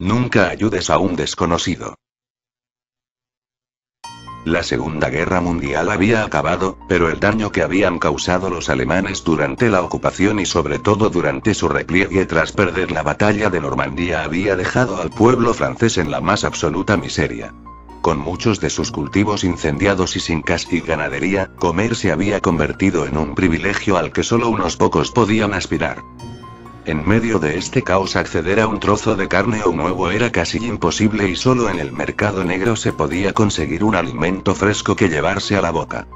Nunca ayudes a un desconocido. La Segunda Guerra Mundial había acabado, pero el daño que habían causado los alemanes durante la ocupación y sobre todo durante su repliegue tras perder la batalla de Normandía había dejado al pueblo francés en la más absoluta miseria. Con muchos de sus cultivos incendiados y sin casa y ganadería, comer se había convertido en un privilegio al que solo unos pocos podían aspirar. En medio de este caos acceder a un trozo de carne o un huevo era casi imposible y solo en el mercado negro se podía conseguir un alimento fresco que llevarse a la boca.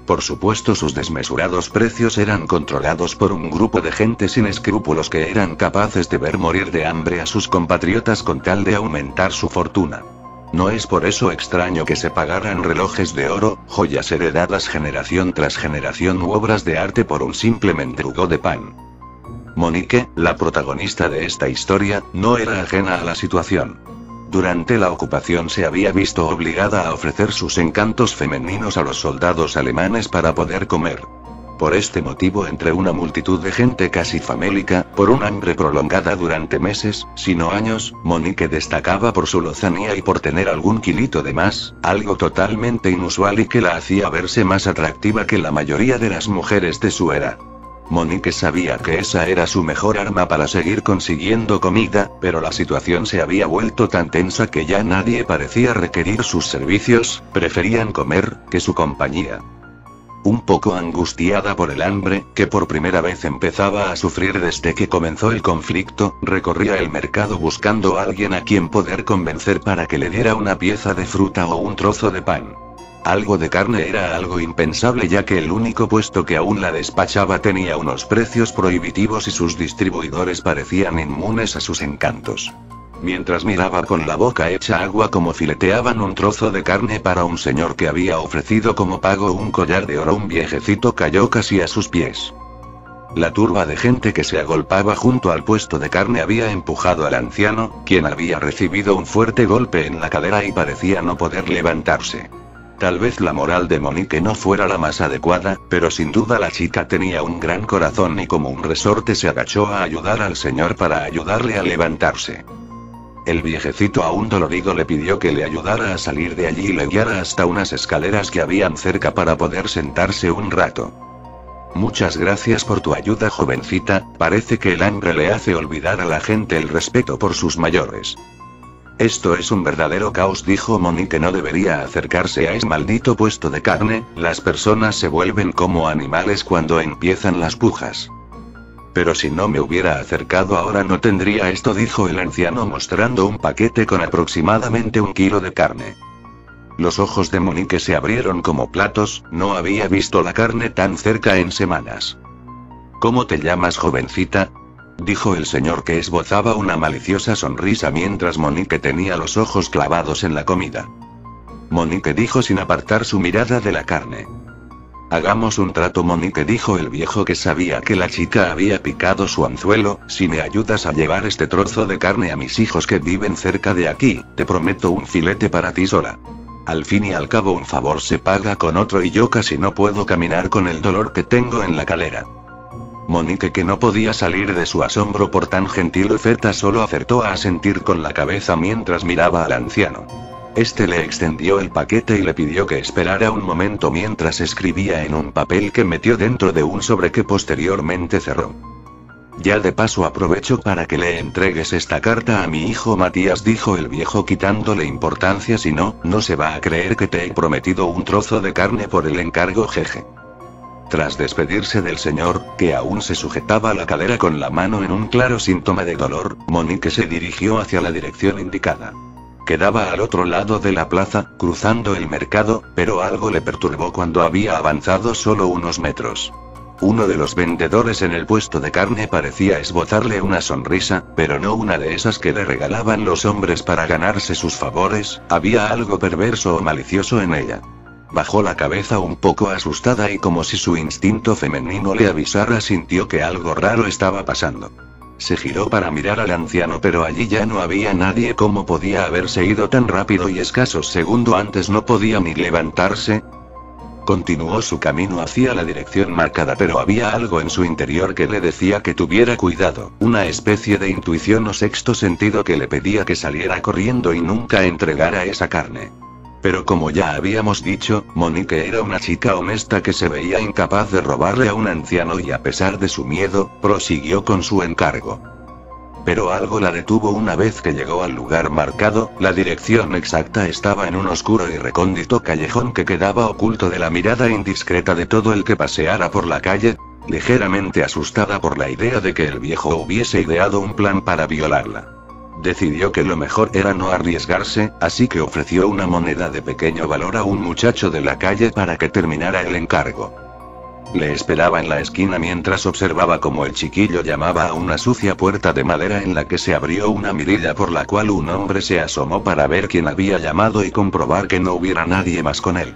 Por supuesto, sus desmesurados precios eran controlados por un grupo de gente sin escrúpulos que eran capaces de ver morir de hambre a sus compatriotas con tal de aumentar su fortuna. No es por eso extraño que se pagaran relojes de oro, joyas heredadas generación tras generación u obras de arte por un simple mendrugo de pan. Monique, la protagonista de esta historia, no era ajena a la situación. Durante la ocupación se había visto obligada a ofrecer sus encantos femeninos a los soldados alemanes para poder comer. Por este motivo, entre una multitud de gente casi famélica, por un hambre prolongada durante meses, si no años, Monique destacaba por su lozanía y por tener algún kilito de más, algo totalmente inusual y que la hacía verse más atractiva que la mayoría de las mujeres de su era. Monique sabía que esa era su mejor arma para seguir consiguiendo comida, pero la situación se había vuelto tan tensa que ya nadie parecía requerir sus servicios, preferían comer que su compañía. Un poco angustiada por el hambre, que por primera vez empezaba a sufrir desde que comenzó el conflicto, recorría el mercado buscando a alguien a quien poder convencer para que le diera una pieza de fruta o un trozo de pan. Algo de carne era algo impensable ya que el único puesto que aún la despachaba tenía unos precios prohibitivos y sus distribuidores parecían inmunes a sus encantos. Mientras miraba con la boca hecha agua como fileteaban un trozo de carne para un señor que había ofrecido como pago un collar de oro, un viejecito cayó casi a sus pies. La turba de gente que se agolpaba junto al puesto de carne había empujado al anciano, quien había recibido un fuerte golpe en la cadera y parecía no poder levantarse. Tal vez la moral de Monique no fuera la más adecuada, pero sin duda la chica tenía un gran corazón y como un resorte se agachó a ayudar al señor para ayudarle a levantarse. El viejecito aún dolorido le pidió que le ayudara a salir de allí y le guiara hasta unas escaleras que habían cerca para poder sentarse un rato. Muchas gracias por tu ayuda, jovencita, parece que el hambre le hace olvidar a la gente el respeto por sus mayores. Esto es un verdadero caos, dijo Monique, no debería acercarse a ese maldito puesto de carne, las personas se vuelven como animales cuando empiezan las pujas. Pero si no me hubiera acercado ahora no tendría esto, dijo el anciano mostrando un paquete con aproximadamente 1 kilo de carne. Los ojos de Monique se abrieron como platos, no había visto la carne tan cerca en semanas. ¿Cómo te llamas, jovencita?, dijo el señor, que esbozaba una maliciosa sonrisa mientras Monique tenía los ojos clavados en la comida. Monique dijo sin apartar su mirada de la carne. Hagamos un trato, Monique, dijo el viejo, que sabía que la chica había picado su anzuelo, si me ayudas a llevar este trozo de carne a mis hijos que viven cerca de aquí, te prometo un filete para ti sola. Al fin y al cabo un favor se paga con otro y yo casi no puedo caminar con el dolor que tengo en la cadera. Monique, que no podía salir de su asombro por tan gentil oferta, solo acertó a asentir con la cabeza mientras miraba al anciano. Este le extendió el paquete y le pidió que esperara un momento mientras escribía en un papel que metió dentro de un sobre que posteriormente cerró. Ya de paso aprovecho para que le entregues esta carta a mi hijo Matías, dijo el viejo quitándole importancia, si no, no se va a creer que te he prometido un trozo de carne por el encargo, jeje. Tras despedirse del señor, que aún se sujetaba la cadera con la mano en un claro síntoma de dolor, Monique se dirigió hacia la dirección indicada. Quedaba al otro lado de la plaza, cruzando el mercado, pero algo le perturbó cuando había avanzado solo unos metros. Uno de los vendedores en el puesto de carne parecía esbozarle una sonrisa, pero no una de esas que le regalaban los hombres para ganarse sus favores, había algo perverso o malicioso en ella. Bajó la cabeza un poco asustada y como si su instinto femenino le avisara, sintió que algo raro estaba pasando. Se giró para mirar al anciano, pero allí ya no había nadie. ¿Cómo podía haberse ido tan rápido y escasos segundos antes no podía ni levantarse? Continuó su camino hacia la dirección marcada, pero había algo en su interior que le decía que tuviera cuidado, una especie de intuición o sexto sentido que le pedía que saliera corriendo y nunca entregara esa carne. Pero como ya habíamos dicho, Monique era una chica honesta que se veía incapaz de robarle a un anciano y a pesar de su miedo, prosiguió con su encargo. Pero algo la detuvo una vez que llegó al lugar marcado, la dirección exacta estaba en un oscuro y recóndito callejón que quedaba oculto de la mirada indiscreta de todo el que paseara por la calle, ligeramente asustada por la idea de que el viejo hubiese ideado un plan para violarla. Decidió que lo mejor era no arriesgarse, así que ofreció una moneda de pequeño valor a un muchacho de la calle para que terminara el encargo. Le esperaba en la esquina mientras observaba cómo el chiquillo llamaba a una sucia puerta de madera en la que se abrió una mirilla por la cual un hombre se asomó para ver quién había llamado y comprobar que no hubiera nadie más con él.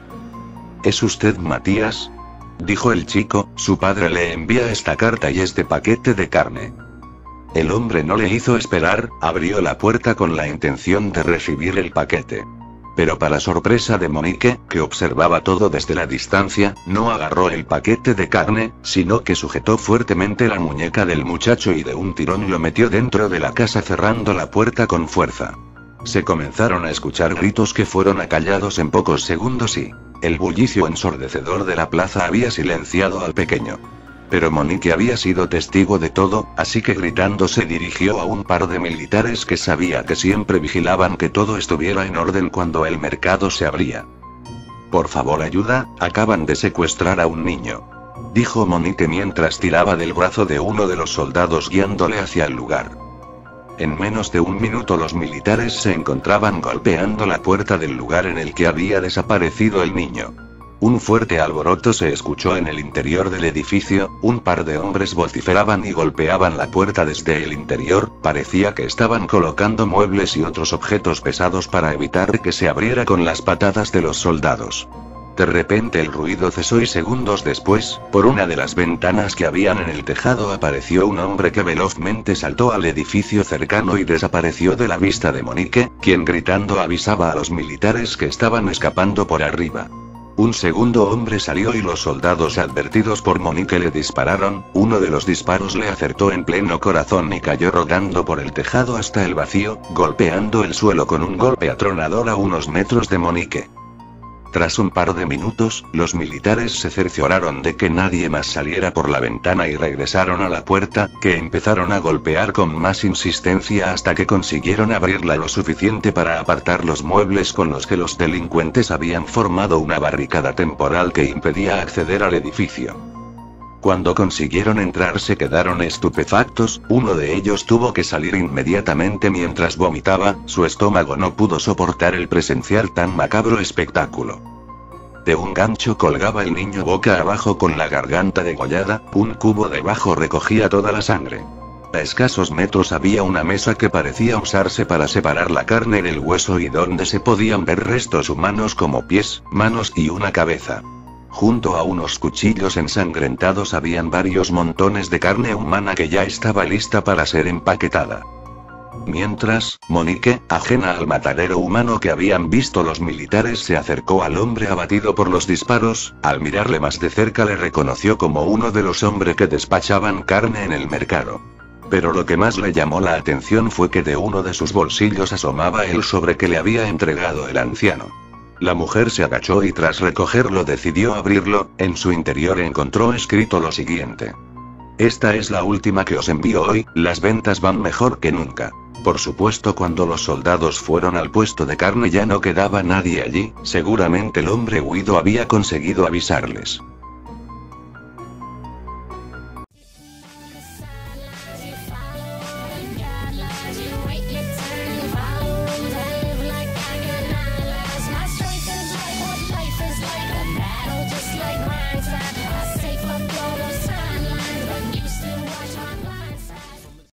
¿Es usted Matías?, dijo el chico, su padre le envía esta carta y este paquete de carne. El hombre no le hizo esperar, abrió la puerta con la intención de recibir el paquete. Pero para sorpresa de Monique, que observaba todo desde la distancia, no agarró el paquete de carne, sino que sujetó fuertemente la muñeca del muchacho y de un tirón lo metió dentro de la casa cerrando la puerta con fuerza. Se comenzaron a escuchar gritos que fueron acallados en pocos segundos y el bullicio ensordecedor de la plaza había silenciado al pequeño. Pero Monique había sido testigo de todo, así que gritando se dirigió a un par de militares que sabía que siempre vigilaban que todo estuviera en orden cuando el mercado se abría. Por favor, ayuda, acaban de secuestrar a un niño, dijo Monique mientras tiraba del brazo de uno de los soldados guiándole hacia el lugar. En menos de un minuto los militares se encontraban golpeando la puerta del lugar en el que había desaparecido el niño. Un fuerte alboroto se escuchó en el interior del edificio, un par de hombres vociferaban y golpeaban la puerta desde el interior, parecía que estaban colocando muebles y otros objetos pesados para evitar que se abriera con las patadas de los soldados. De repente el ruido cesó y segundos después, por una de las ventanas que habían en el tejado apareció un hombre que velozmente saltó al edificio cercano y desapareció de la vista de Monique, quien gritando avisaba a los militares que estaban escapando por arriba. Un segundo hombre salió y los soldados advertidos por Monique le dispararon, uno de los disparos le acertó en pleno corazón y cayó rodando por el tejado hasta el vacío, golpeando el suelo con un golpe atronador a unos metros de Monique. Tras un par de minutos, los militares se cercioraron de que nadie más saliera por la ventana y regresaron a la puerta, que empezaron a golpear con más insistencia hasta que consiguieron abrirla lo suficiente para apartar los muebles con los que los delincuentes habían formado una barricada temporal que impedía acceder al edificio. Cuando consiguieron entrar se quedaron estupefactos, uno de ellos tuvo que salir inmediatamente mientras vomitaba, su estómago no pudo soportar el presenciar tan macabro espectáculo. De un gancho colgaba el niño boca abajo con la garganta degollada, un cubo debajo recogía toda la sangre. A escasos metros había una mesa que parecía usarse para separar la carne del hueso y donde se podían ver restos humanos como pies, manos y una cabeza. Junto a unos cuchillos ensangrentados habían varios montones de carne humana que ya estaba lista para ser empaquetada. Mientras, Monique, ajena al matadero humano que habían visto los militares, se acercó al hombre abatido por los disparos, al mirarle más de cerca le reconoció como uno de los hombres que despachaban carne en el mercado. Pero lo que más le llamó la atención fue que de uno de sus bolsillos asomaba el sobre que le había entregado el anciano. La mujer se agachó y tras recogerlo decidió abrirlo, en su interior encontró escrito lo siguiente. Esta es la última que os envío hoy, las ventas van mejor que nunca. Por supuesto, cuando los soldados fueron al puesto de carne ya no quedaba nadie allí, seguramente el hombre huido había conseguido avisarles.